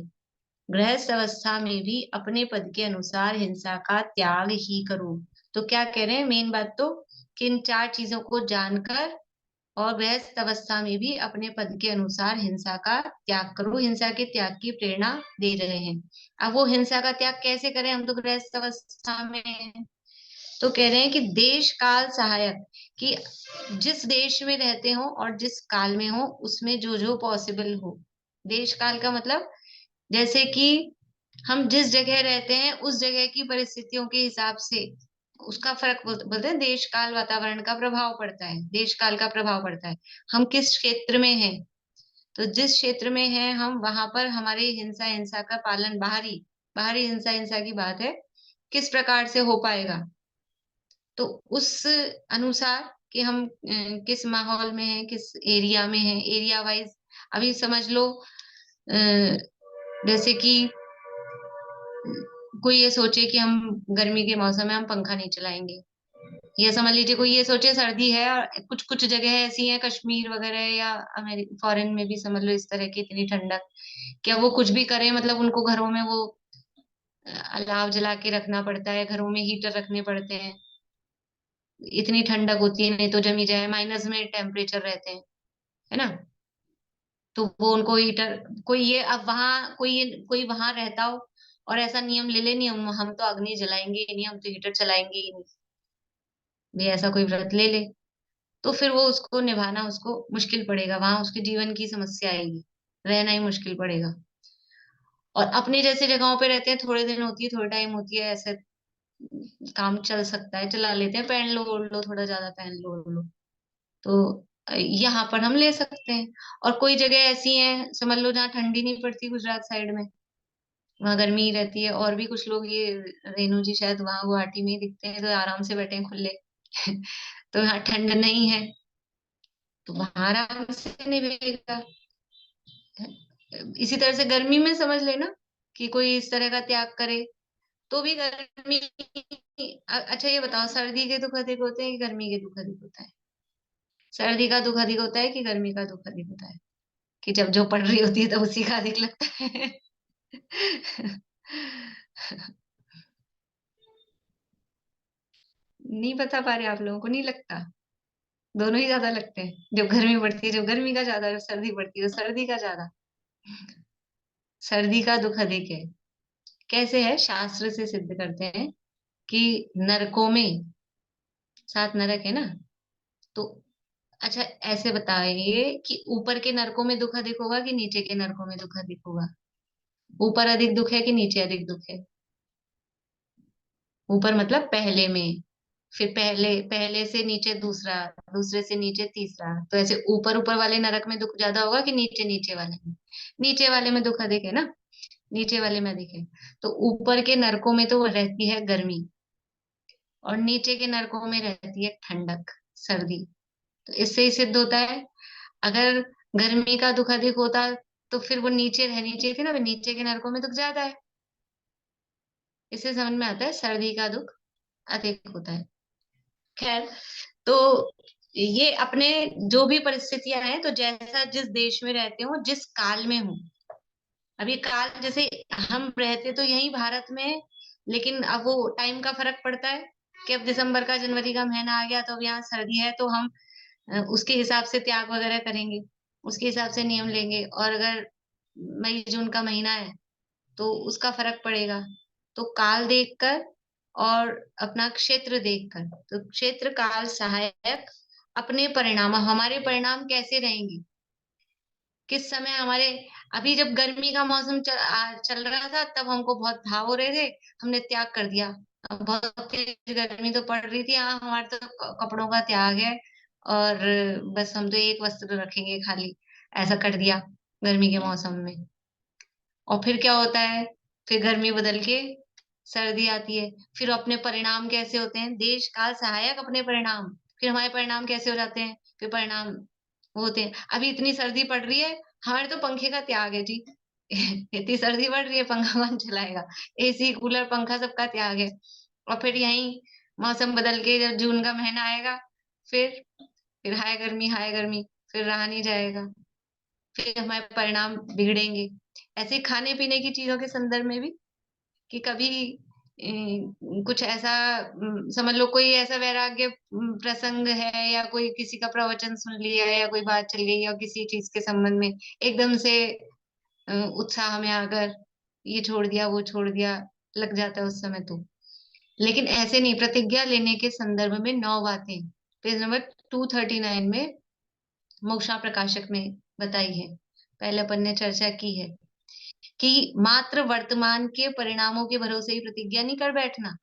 गृहस्थ अवस्था में भी अपने पद के अनुसार हिंसा का त्याग ही करो। तो क्या कह रहे हैं मेन बात, तो कि इन चार चीजों को जानकर और गृहस्थ अवस्था में भी अपने पद के अनुसार हिंसा का त्याग करो, हिंसा के त्याग की प्रेरणा दे रहे हैं। अब वो हिंसा का त्याग कैसे करें, हम तो गृहस्थ अवस्था में हैं। तो कह रहे हैं कि देश काल सहायक, कि जिस देश में रहते हो और जिस काल में हो उसमें जो जो पॉसिबल हो। देश काल का मतलब जैसे कि हम जिस जगह रहते हैं उस जगह की परिस्थितियों के हिसाब से उसका फर्क बोलते हैं, देश काल वातावरण का प्रभाव पड़ता है, देश काल का प्रभाव पड़ता है। हम किस क्षेत्र में हैं, तो जिस क्षेत्र में हैं हम, वहां पर हमारी हिंसा हिंसा का पालन, बाहरी बाहरी हिंसा हिंसा की बात है, किस प्रकार से हो पाएगा। तो उस अनुसार कि हम किस माहौल में हैं, किस एरिया में हैं, एरिया वाइज। अभी समझ लो जैसे कि कोई ये सोचे कि हम गर्मी के मौसम में हम पंखा नहीं चलाएंगे, या समझ लीजिए कोई ये सोचे सर्दी है और कुछ कुछ जगह ऐसी हैं, कश्मीर वगैरह या फॉरेन में भी समझ लो इस तरह की इतनी ठंडक, क्या वो कुछ भी करें, मतलब उनको घरों में वो अलाव जला के रखना पड़ता है, घरों में हीटर रखने पड़ते हैं, इतनी ठंडक होती है, नहीं तो जमी जाए, माइनस में टेम्परेचर रहते हैं, है ना। तो वो उनको हीटर, कोई ये अब वहां कोई वहां रहता हो और ऐसा नियम ले ले, नहीं हम तो अग्नि जलाएंगे ही नहीं, हम तो हीटर चलाएंगे ही नहीं, भी ऐसा कोई व्रत ले ले, तो फिर वो उसको निभाना उसको मुश्किल पड़ेगा, वहां उसके जीवन की समस्या आएगी, रहना ही मुश्किल पड़ेगा। और अपने जैसे जगहों पे रहते हैं, थोड़े दिन होती है, थोड़े टाइम होती है, ऐसे काम चल सकता है, चला लेते हैं, पहन लो ओढ़ लो, थोड़ा ज्यादा पहन लो ओढ़ लो, तो यहाँ पर हम ले सकते हैं। और कोई जगह ऐसी है समझ लो जहाँ ठंडी नहीं पड़ती, गुजरात साइड में वहां गर्मी ही रहती है, और भी कुछ लोग, ये रेणु जी शायद वहां गुवाहाटी में ही दिखते हैं, तो आराम से बैठे हैं खुले तो यहाँ ठंड नहीं है, तो वहां आराम से निभेगा। इसी तरह से गर्मी में समझ लेना कि कोई इस तरह का त्याग करे तो भी गर्मी। अच्छा ये बताओ, सर्दी के दुख अधिक होते हैं कि गर्मी के दुख अधिक होता है? सर्दी का दुख अधिक होता है कि गर्मी का दुख अधिक होता है? कि जब जो पड़ रही होती है तब उसी का अधिक लगता है नहीं बता पा रहे आप लोगों को, नहीं लगता? दोनों ही ज्यादा लगते हैं, जब गर्मी पड़ती है जब गर्मी का ज्यादा, जब सर्दी पड़ती है तो सर्दी का ज्यादा। सर्दी का दुख अधिक है। कैसे है? शास्त्र से सिद्ध करते हैं कि नरकों में 7 नरक है ना, तो अच्छा ऐसे बताइए कि ऊपर के नरकों में दुख अधिक होगा कि नीचे के नरकों में दुख अधिक होगा? ऊपर अधिक दुख है कि नीचे अधिक दुख है? ऊपर मतलब पहले में, फिर पहले पहले से नीचे दूसरा, दूसरे से नीचे तीसरा, तो ऐसे ऊपर ऊपर वाले नरक में दुख ज्यादा होगा कि नीचे नीचे वाले में? नीचे वाले में दुख अधिक है ना, नीचे वाले में अधिक है। तो ऊपर के नरकों में तो रहती है गर्मी, और नीचे के नरकों में रहती है ठंडक, सर्दी। तो इससे ही सिद्ध होता है, अगर गर्मी का दुख अधिक होता तो फिर वो नीचे रहनी चाहिए थी ना, नीचे के नरकों में दुख ज्यादा है। इससे समझ में आता है सर्दी का दुख अधिक होता है। खैर, तो ये अपने जो भी परिस्थितियां हैं, तो जैसा जिस देश में रहते हो, जिस काल में हो, अभी काल जैसे हम रहते तो यही भारत में, लेकिन अब वो टाइम का फर्क पड़ता है कि अब दिसंबर का जनवरी का महीना आ गया तो अब यहाँ सर्दी है, तो हम उसके हिसाब से त्याग वगैरह करेंगे, उसके हिसाब से नियम लेंगे। और अगर मई जून का महीना है तो उसका फर्क पड़ेगा। तो काल देखकर और अपना क्षेत्र देखकर, तो क्षेत्र काल सहायक, अपने परिणाम, हमारे परिणाम कैसे रहेंगे, किस समय हमारे, अभी जब गर्मी का मौसम चल रहा था तब हमको बहुत भाव हो रहे थे, हमने त्याग कर दिया। अब बहुत तेज गर्मी तो पड़ रही थी, हाँ हमारे तो कपड़ों का त्याग है, और बस हम तो एक वस्त्र रखेंगे खाली, ऐसा कर दिया गर्मी के मौसम में। और फिर क्या होता है, फिर गर्मी बदल के सर्दी आती है, फिर अपने परिणाम कैसे होते हैं, देश काल सहायक अपने परिणाम, फिर हमारे परिणाम कैसे हो जाते हैं, फिर परिणाम होते हैं। अभी इतनी सर्दी पड़ रही है, हमारे तो पंखे का त्याग है जी इतनी सर्दी पड़ रही है, पंखा कौन चलाएगा, एसी कूलर पंखा सबका त्याग है। और फिर यही मौसम बदल के जब जून का महीना आएगा, फिर फिर हाय गर्मी, फिर रहा नहीं जाएगा, फिर हमारे परिणाम बिगड़ेंगे। ऐसे ही खाने पीने की चीजों के संदर्भ में भी, कि कभी कुछ ऐसा समझ लो कोई ऐसा वैराग्य प्रसंग है, या कोई किसी का प्रवचन सुन लिया, या कोई बात चल गई, या किसी चीज के संबंध में एकदम से उत्साह में आकर ये छोड़ दिया वो छोड़ दिया, लग जाता है उस समय तो। लेकिन ऐसे नहीं, प्रतिज्ञा लेने के संदर्भ में 9 बातें पेज नंबर 239 में मोक्षा प्रकाशक में बताई है, पहले अपन ने चर्चा की है, कि मात्र वर्तमान के परिणामों के भरोसे ही प्रतिज्ञा नहीं कर बैठना।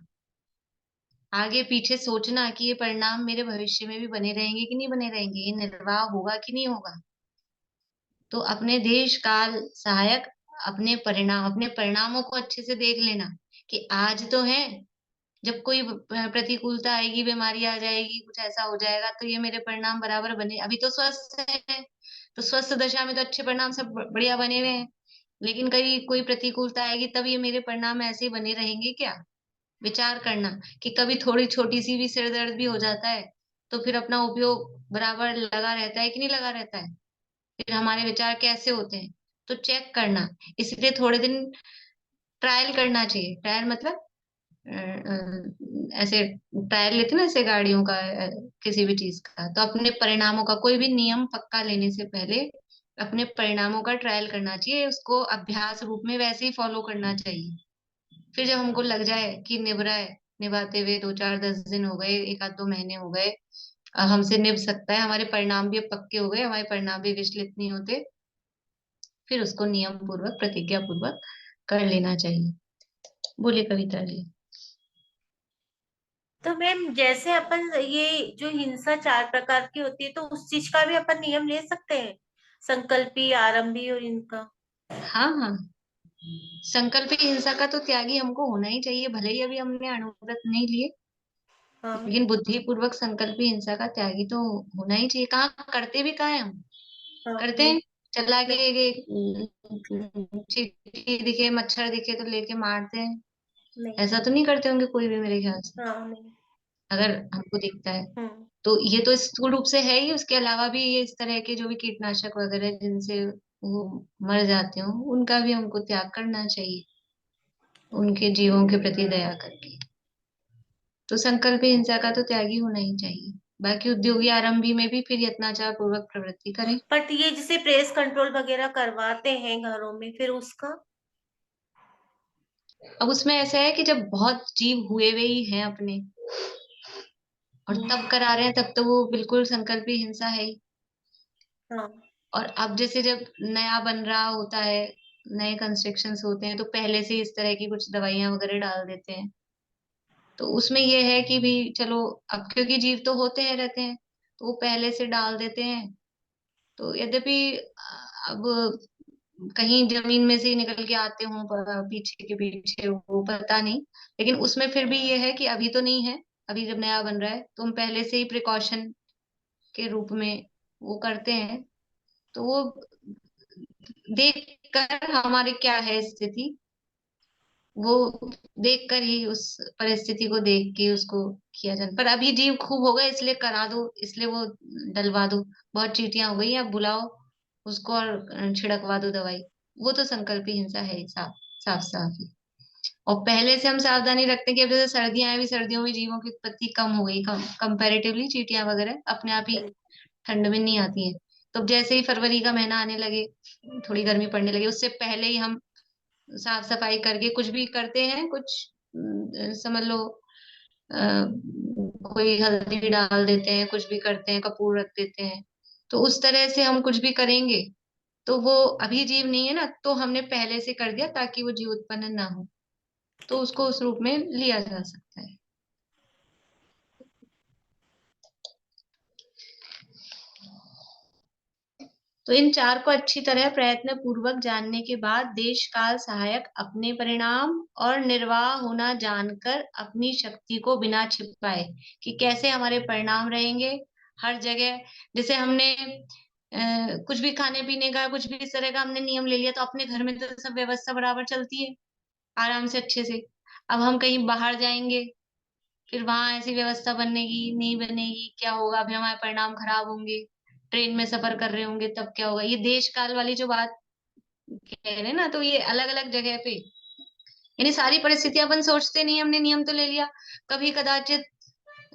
आगे पीछे सोचना कि ये परिणाम मेरे भविष्य में भी बने रहेंगे कि नहीं बने रहेंगे, ये निर्वाह होगा कि नहीं होगा। तो अपने देश काल सहायक अपने परिणामों को अच्छे से देख लेना कि आज तो है, जब कोई प्रतिकूलता आएगी, बीमारी आ जाएगी, कुछ ऐसा हो जाएगा तो ये मेरे परिणाम बराबर बने। अभी तो स्वस्थ है, तो स्वस्थ दशा में तो अच्छे परिणाम सब बढ़िया बने हुए हैं, लेकिन कभी कोई प्रतिकूलता आएगी तब ये मेरे परिणाम ऐसे ही बने रहेंगे क्या। विचार करना कि कभी थोड़ी छोटी सी भी सिर दर्द भी हो जाता है तो फिर अपना उपयोग बराबर लगा रहता है कि नहीं लगा रहता है, फिर हमारे विचार कैसे होते हैं, तो चेक करना। इसलिए थोड़े दिन ट्रायल करना चाहिए। ट्रायल मतलब ऐसे ट्रायल लेते ना, ऐसे गाड़ियों का, किसी भी चीज का, तो अपने परिणामों का कोई भी नियम पक्का लेने से पहले अपने परिणामों का ट्रायल करना चाहिए, उसको अभ्यास रूप में वैसे ही फॉलो करना चाहिए। फिर जब हमको लग जाए कि निभ रहा है, निभाते हुए 2 4 10 दिन हो गए, 1 2 महीने हो गए, हमसे निभ सकता है, हमारे परिणाम भी अब पक्के हो गए, हमारे परिणाम भी विचलित नहीं होते, फिर उसको नियम पूर्वक प्रतिज्ञा पूर्वक कर लेना चाहिए। बोलिए कविता जी। तो मैम जैसे अपन ये जो हिंसा 4 प्रकार की होती है, तो उस चीज का भी अपन नियम ले सकते हैं, संकल्पी, आरंभी और इनका। हाँ हाँ, संकल्प हिंसा का तो त्यागी हमको होना ही चाहिए, भले ही अभी हमने अणुव्रत नहीं लिए, हाँ लेकिन बुद्धि पूर्वक संकल्पी हिंसा का त्यागी तो होना ही चाहिए। कहाँ करते भी कहाँ है हम, हाँ करते नहीं हैं चला के नहीं चींटी दिखे, मच्छर दिखे तो लेके मारते हैं, नहीं। ऐसा तो नहीं करते होंगे कोई भी मेरे ख्याल से, हाँ नहीं। अगर हमको दिखता है हम्म। तो। ये तो स्थूल रूप से है ही, उसके अलावा भी ये इस तरह के जो भी कीटनाशक वगैरह जिनसे वो मर जाते हो, उनका भी हमको त्याग करना चाहिए, उनके जीवों के प्रति दया करके। तो संकल्प हिंसा का तो त्यागी होना ही चाहिए। बाकी उद्योगी आरंभी में भी फिर यत्नाचार पूर्वक प्रवृत्ति करें। बट ये जैसे प्रेस कंट्रोल वगैरह करवाते हैं घरों में, फिर उसका। अब उसमें ऐसा है कि जब बहुत जीव हुए हुए ही हैं अपने और तब करा रहे हैं, तब तो वो बिल्कुल संकल्पी हिंसा है ही। हाँ और अब जैसे जब नया बन रहा होता है, नए कंस्ट्रक्शंस होते हैं, तो पहले से इस तरह की कुछ दवाइयां वगैरह डाल देते हैं, तो उसमें ये है कि भी चलो, अब क्योंकि जीव तो होते हैं रहते हैं, तो वो पहले से डाल देते हैं। तो यद्यपि अब कहीं जमीन में से ही निकल के आते हों पीछे के पीछे, वो पता नहीं, लेकिन उसमें फिर भी ये है कि अभी तो नहीं है, अभी जब नया बन रहा है तो हम पहले से ही प्रिकॉशन के रूप में वो करते हैं। तो वो देख कर हमारी क्या है स्थिति, वो देख कर ही उस परिस्थिति को देख के उसको किया जाता। पर अभी जीव खूब हो गए इसलिए करा दो, इसलिए वो डलवा दो, बहुत चींटियां हो गई, अब बुलाओ उसको और छिड़कवा दो दवाई। वो तो संकल्पी हिंसा है ही, साफ साफ साफ ही। और पहले से हम सावधानी रखते हैं कि अब जैसे सर्दियां हैं, भी सर्दियों में जीवों की उत्पत्ति कम हो गई, कंपैरेटिवली चींटियां वगैरह अपने आप ही ठंड में नहीं आती हैं। तो अब जैसे ही फरवरी का महीना आने लगे, थोड़ी गर्मी पड़ने लगी, उससे पहले ही हम साफ सफाई करके कुछ भी करते हैं, कुछ समझ लो कोई हल्दी डाल देते हैं, कुछ भी करते हैं, कपूर रख देते हैं, तो उस तरह से हम कुछ भी करेंगे तो वो अभी जीव नहीं है ना, तो हमने पहले से कर दिया ताकि वो जीव उत्पन्न ना हो, तो उसको उस रूप में लिया जा सकता है। तो इन 4 को अच्छी तरह प्रयत्न पूर्वक जानने के बाद देश काल सहायक अपने परिणाम और निर्वाह होना जानकर अपनी शक्ति को बिना छिपाए कि कैसे हमारे परिणाम रहेंगे हर जगह। जैसे हमने कुछ भी खाने पीने का, कुछ भी इस तरह का हमने नियम ले लिया, तो अपने घर में तो सब व्यवस्था बराबर चलती है आराम से अच्छे से। अब हम कहीं बाहर जाएंगे, फिर वहां ऐसी व्यवस्था बनेगी नहीं बनेगी, क्या होगा, अभी हमारे परिणाम खराब होंगे। ट्रेन में सफर कर रहे होंगे तब क्या होगा, ये देश काल वाली जो बात कह रहे हैं ना, तो ये अलग अलग जगह पे, यानी सारी परिस्थितियां अपन सोचते नहीं, हमने नियम तो ले लिया। कभी कदाचित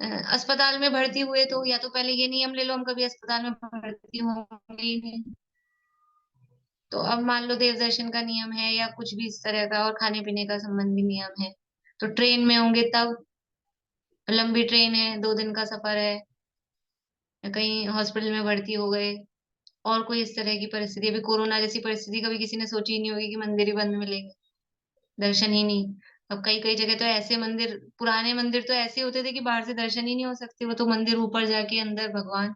अस्पताल में भर्ती हुए तो या तो पहले ये नियम ले लो, हम कभी अस्पताल में भर्ती होंगे ही नहीं। तो अब मान लो देव दर्शन का नियम है या कुछ भी इस तरह का, और खाने पीने का संबंधी नियम है, तो ट्रेन में होंगे तब, लंबी ट्रेन है, 2 दिन का सफर है, या कहीं हॉस्पिटल में भर्ती हो गए, और कोई इस तरह की परिस्थिति, अभी कोरोना जैसी परिस्थिति कभी किसी ने सोची ही नहीं होगी कि मंदिर ही बंद मिलेंगे, दर्शन ही नहीं, अब कई कई जगह तो ऐसे मंदिर, पुराने मंदिर तो ऐसे होते थे कि बाहर से दर्शन ही नहीं हो सकते, वो तो मंदिर ऊपर जाके अंदर भगवान,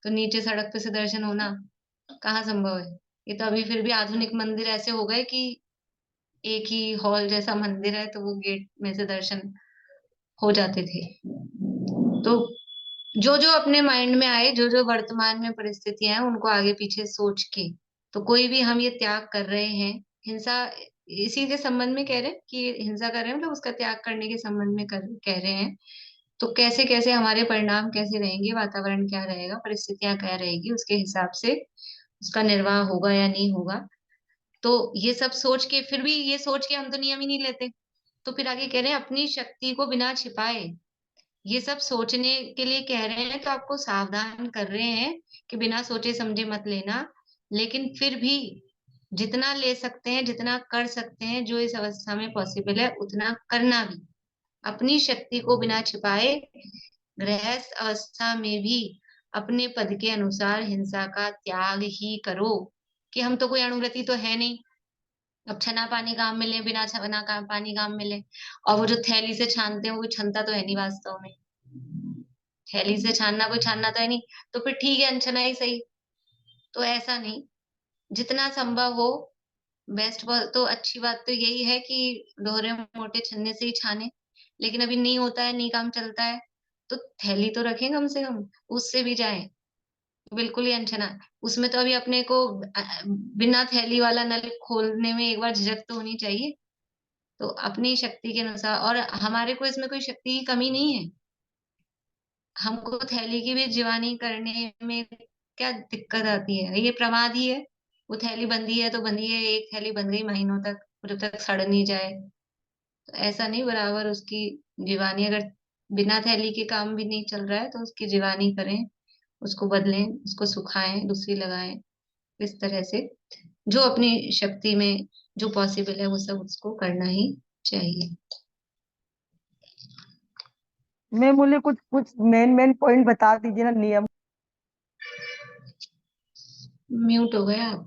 तो नीचे सड़क पे से दर्शन होना कहाँ संभव है। ये तो अभी फिर भी आधुनिक मंदिर ऐसे हो गए कि एक ही हॉल जैसा मंदिर है, तो वो गेट में से दर्शन हो जाते थे। तो जो जो अपने माइंड में आए, जो जो वर्तमान में परिस्थितियां हैं, उनको आगे पीछे सोच के, तो कोई भी हम ये त्याग कर रहे हैं, हिंसा इसी के संबंध में कह रहे हैं कि हिंसा कर रहे हैं, मतलब उसका त्याग करने के संबंध में कह रहे हैं। तो कैसे कैसे हमारे परिणाम कैसे रहेंगे, वातावरण क्या रहेगा, परिस्थितियां क्या रहेगी, उसके हिसाब से उसका निर्वाह होगा या नहीं होगा। तो ये सब सोच के, फिर भी ये सोच के हम तो नियम ही नहीं लेते। तो फिर आगे कह रहे हैं अपनी शक्ति को बिना छिपाए, ये सब सोचने के लिए कह रहे हैं, तो आपको सावधान कर रहे हैं कि बिना सोचे समझे मत लेना, लेकिन फिर भी जितना ले सकते हैं, जितना कर सकते हैं, जो इस अवस्था में पॉसिबल है, उतना करना भी। अपनी शक्ति को बिना छिपाए गृहस्थ अवस्था में भी अपने पद के अनुसार हिंसा का त्याग ही करो। कि हम तो कोई अणुव्रति तो है नहीं, अब छना पानी काम मिले, बिना छना पानी काम मिले, और वो जो थैली से छानते हैं वो क्षमता तो है नहीं वास्तव में, थैली से छानना कोई छानना तो है नहीं, तो फिर ठीक है अनछना ही सही। तो ऐसा नहीं, जितना संभव हो बेस्ट। तो अच्छी बात तो यही है कि दोहरे मोटे छन्ने से ही छाने, लेकिन अभी नहीं होता है, नहीं काम चलता है, तो थैली तो रखें कम से कम, उससे भी जाए। बिल्कुल ही अनछना, उसमें तो अभी अपने को बिना थैली वाला नल खोलने में एक बार झिझक तो होनी चाहिए। तो अपनी शक्ति के अनुसार, और हमारे को इसमें कोई शक्ति की कमी नहीं है, हमको थैली की भी जीवानी करने में क्या दिक्कत आती है, ये प्रमाद ही है। वो थैली बंधी है तो बंधी है, एक थैली बंध गई महीनों तक, जब तक सड़ नहीं जाए। तो ऐसा नहीं, बराबर उसकी जीवानी, अगर बिना थैली के काम भी नहीं चल रहा है तो उसकी जीवानी करें, उसको बदलें, उसको सुखाएं, दूसरी लगाएं। इस तरह से जो अपनी शक्ति में जो पॉसिबल है वो सब उसको करना ही चाहिए। मैं मुझे कुछ कुछ मेन पॉइंट बता दीजिए ना नियम। म्यूट हो गए आप।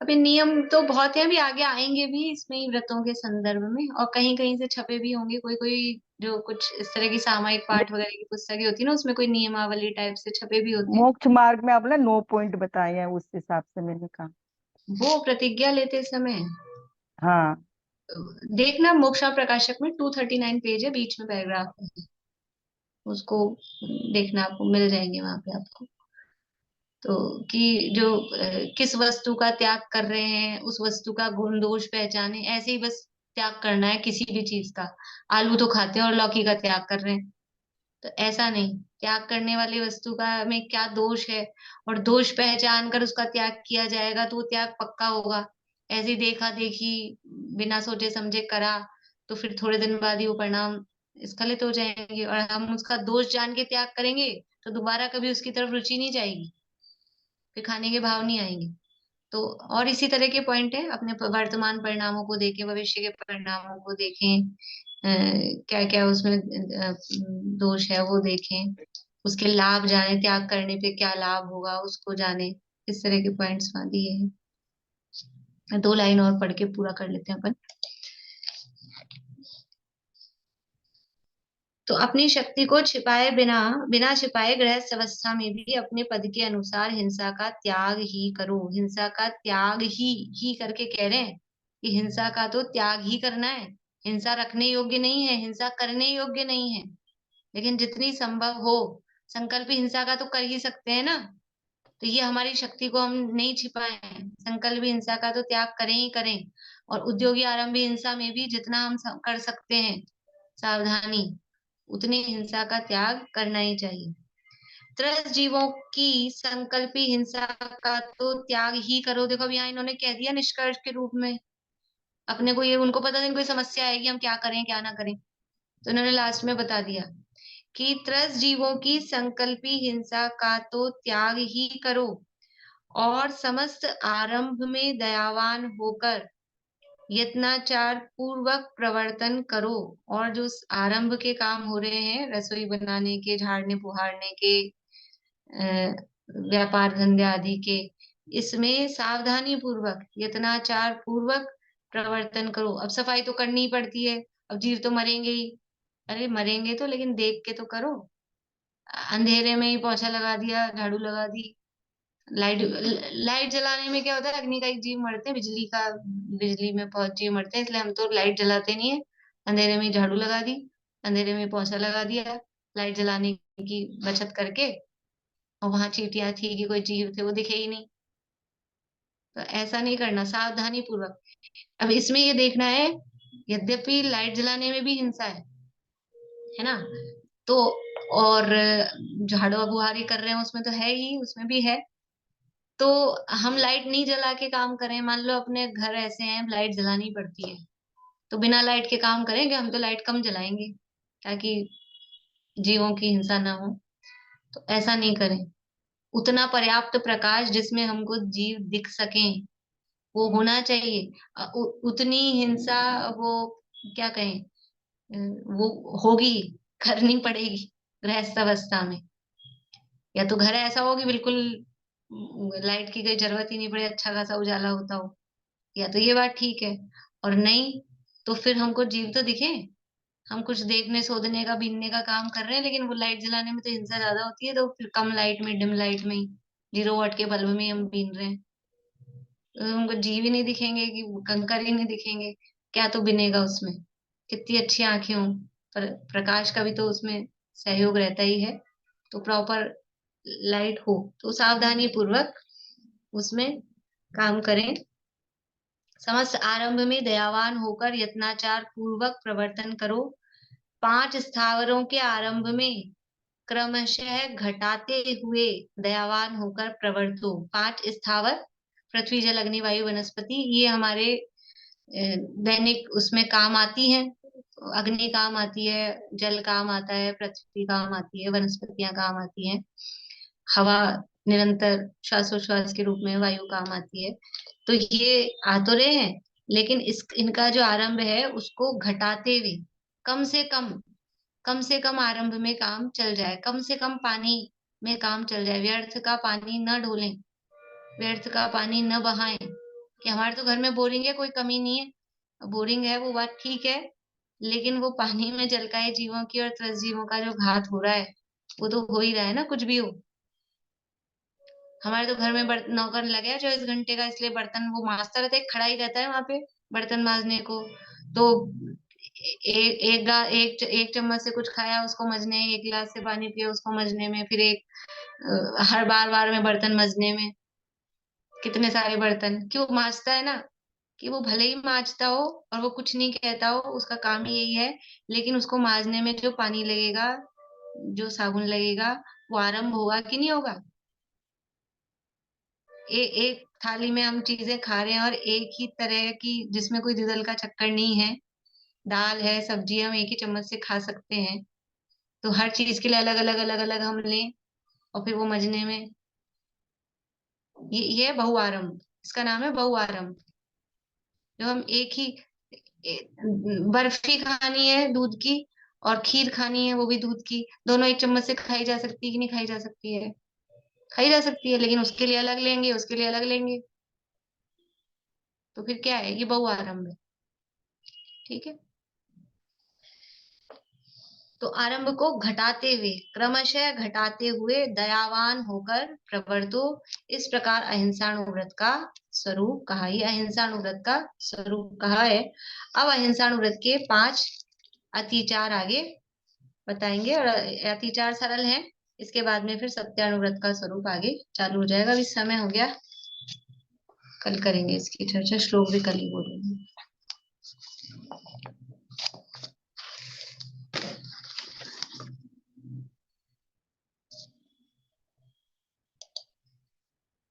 अभी नियम तो बहुत है, अभी आगे आएंगे भी इसमें ही व्रतों के संदर्भ में, और कहीं कहीं से छपे भी होंगे, कोई कोई जो कुछ इस तरह की सामायिक पाठ वगैरह की पुस्तकें होती है ना, उसमें कोई नियमावली टाइप से छपे भी होते हैं। मोक्ष मार्ग में आपने 9 पॉइंट बताए हैं, उस हिसाब से मैंने कहा। वो प्रतिज्ञा लेते समय हाँ देखना, मोक्षा प्रकाशक में 239 पेज है, बीच में पैराग्राफ है, उसको देखना, आपको मिल जाएंगे वहां पे आपको। तो कि जो किस वस्तु का त्याग कर रहे हैं, उस वस्तु का गुण दोष पहचाने, ऐसे ही बस त्याग करना है किसी भी चीज का। आलू तो खाते हैं और लौकी का त्याग कर रहे हैं, तो ऐसा नहीं, त्याग करने वाली वस्तु का में क्या दोष है, और दोष पहचान कर उसका त्याग किया जाएगा तो वो त्याग पक्का होगा। ऐसे ही देखा देखी, बिना सोचे समझे करा, तो फिर थोड़े दिन बाद ही वो परिणाम स्खलित हो जाएंगे, और हम उसका दोष जान के त्याग करेंगे तो दोबारा कभी उसकी तरफ रुचि नहीं जाएगी, फिर खाने के भाव नहीं आएंगे। तो और इसी तरह के पॉइंट है, अपने वर्तमान परिणामों को देखें, भविष्य के परिणामों को देखें, क्या क्या उसमें दोष है वो देखें, उसके लाभ जाने, त्याग करने पे क्या लाभ होगा उसको जाने। इस तरह के पॉइंट्स वहां दिए हैं। 2 लाइन और पढ़ के पूरा कर लेते हैं अपन। तो अपनी शक्ति को छिपाए बिना बिना छिपाए गृहस्थ अवस्था में भी अपने पद के अनुसार हिंसा का त्याग ही करो। हिंसा का त्याग ही करके कह रहे हैं कि हिंसा का तो त्याग ही करना है। हिंसा रखने योग्य नहीं है, हिंसा करने योग्य नहीं है, लेकिन जितनी संभव हो संकल्प हिंसा का तो कर ही सकते हैं ना। तो ये हमारी शक्ति को हम नहीं छिपाए, संकल्प हिंसा का तो त्याग करें ही करें। और उद्योगी आरंभी हिंसा में भी जितना हम कर सकते हैं सावधानी, उतनी हिंसा का त्याग करना ही चाहिए। त्रस्त जीवों की संकल्पी हिंसा का तो त्याग ही करो। देखो अब यहाँ इन्होंने कह दिया निष्कर्ष के रूप में, अपने को ये, उनको पता नहीं कोई समस्या आएगी हम क्या करें क्या ना करें, तो इन्होंने लास्ट में बता दिया कि त्रस्त जीवों की संकल्पी हिंसा का तो त्याग ही करो, और समस्त आरंभ में दयावान होकर यत्नाचार पूर्वक प्रवर्तन करो। और जो आरंभ के काम हो रहे हैं, रसोई बनाने के, झाड़ने पुहारने के, व्यापार धंधे आदि के, इसमें सावधानी पूर्वक यत्नाचार पूर्वक प्रवर्तन करो। अब सफाई तो करनी ही पड़ती है, अब जीव तो मरेंगे ही। अरे मरेंगे तो लेकिन देख के तो करो। अंधेरे में ही पोछा लगा दिया, झाड़ू लगा दी। लाइट लाइट जलाने में क्या होता है, अग्नि का एक जीव मरते हैं, बिजली में बहुत जीव मरते हैं, इसलिए हम तो लाइट जलाते नहीं है। अंधेरे में ही झाड़ू लगा दी, अंधेरे में ही पोछा लगा दिया, लाइट जलाने की बचत करके। और वहां चींटियां थी कि कोई जीव थे वो दिखे ही नहीं। तो ऐसा नहीं करना, सावधानी पूर्वक। अब इसमें ये देखना है, यद्यपि लाइट जलाने में भी हिंसा है ना, तो और झाड़ू बुहारी कर रहे हैं उसमें तो है ही, उसमें भी है। तो हम लाइट नहीं जला के काम करें, मान लो अपने घर ऐसे हैं लाइट जलानी पड़ती है, तो बिना लाइट के काम करेंगे हम? तो लाइट कम जलाएंगे ताकि जीवों की हिंसा ना हो। तो ऐसा नहीं करें। उतना पर्याप्त प्रकाश जिसमें हमको जीव दिख सकें वो होना चाहिए। उतनी हिंसा वो क्या कहें, वो होगी, करनी पड़ेगी गृहस्थ अवस्था में। या तो घर ऐसा हो कि बिल्कुल लाइट की कोई जरूरत ही नहीं पड़े, अच्छा खासा उजाला होता हो, या तो ये बात ठीक है। और नहीं तो फिर हमको जीव तो दिखे, हम कुछ देखने सोचने का बीनने का काम कर रहे हैं, लेकिन वो लाइट जलाने में तो हिंसा ज्यादा होती है, तो फिर कम लाइट में, डिम लाइट में ही, 0 वाट के बल्ब में ही हम बीन रहे हैं। तो हमको जीव ही नहीं दिखेंगे कि कंकर ही नहीं दिखेंगे, क्या तो बिनेगा उसमें? कितनी अच्छी आंखें हों, पर प्रकाश का भी तो उसमें सहयोग रहता ही है। तो प्रॉपर लाइट हो तो सावधानी पूर्वक उसमें काम करें। समस्त आरंभ में दयावान होकर यत्नाचार पूर्वक प्रवर्तन करो। 5 स्थावरों के आरंभ में क्रमशः घटाते हुए दयावान होकर प्रवर्तो। 5 स्थावर, पृथ्वी जल अग्नि वायु वनस्पति, ये हमारे दैनिक उसमें काम आती हैं। अग्नि काम आती है, जल काम आता है, पृथ्वी काम आती है, वनस्पतियां काम आती हैं, हवा निरंतर श्वासोश्वास के रूप में वायु काम आती है। तो ये आ तो रहे हैं, लेकिन इनका जो आरंभ है उसको घटाते हुए, कम से कम आरंभ में काम चल जाए, कम से कम पानी में काम चल जाए, व्यर्थ का पानी न ढोलें, व्यर्थ का पानी न बहाएं। कि हमारे तो घर में बोरिंग है, कोई कमी नहीं है, बोरिंग है वो बात ठीक है, लेकिन वो पानी में जलकाए जीवों की और त्रस्त जीवों का जो घात हो रहा है वो तो हो ही रहा है ना, कुछ भी हो। हमारे तो घर में नौकर लगे है 24 घंटे का, इसलिए बर्तन वो मांजता रहता है, खड़ा ही रहता है वहां पे बर्तन मांजने को। तो एक चम्मच से कुछ खाया उसको मजने, एक गिलास से पानी पिया उसको मजने में, फिर हर बार में बर्तन मजने में, कितने सारे बर्तन। क्यों मांजता है ना, कि वो भले ही मांजता हो और वो कुछ नहीं कहता हो, उसका काम ही यही है, लेकिन उसको मांजने में जो पानी लगेगा, जो साबुन लगेगा, वो आरंभ होगा कि नहीं होगा? एक थाली में हम चीजें खा रहे हैं और एक ही तरह की, जिसमें कोई द्विदल का चक्कर नहीं है, दाल है, सब्जी हम एक ही चम्मच से खा सकते हैं। तो हर चीज के लिए अलग अलग हम लें और फिर वो मजने में, ये बहुआरंभ, इसका नाम है बहुआरंभ। जो हम एक ही बर्फी खानी है दूध की और खीर खानी है वो भी दूध की, दोनों एक चम्मच से खाई जा सकती है कि नहीं खाई जा सकती है? खाई जा सकती है, लेकिन उसके लिए अलग लेंगे, उसके लिए अलग लेंगे। तो फिर क्या है, ये बहुआरंभ है। ठीक है, तो आरंभ को घटाते हुए, क्रमशः घटाते हुए दयावान होकर प्रवर्तो। इस प्रकार अहिंसाणुव्रत का स्वरूप कहा, ये अहिंसाणुव्रत का स्वरूप कहा है। अब अहिंसाणुव्रत के 5 अतिचार आगे बताएंगे, और अतिचार सरल है, इसके बाद में फिर सत्यानुव्रत का स्वरूप आगे चालू हो जाएगा। अभी समय हो गया, कल करेंगे इसकी चर्चा, श्लोक भी कल ही बोलेंगे।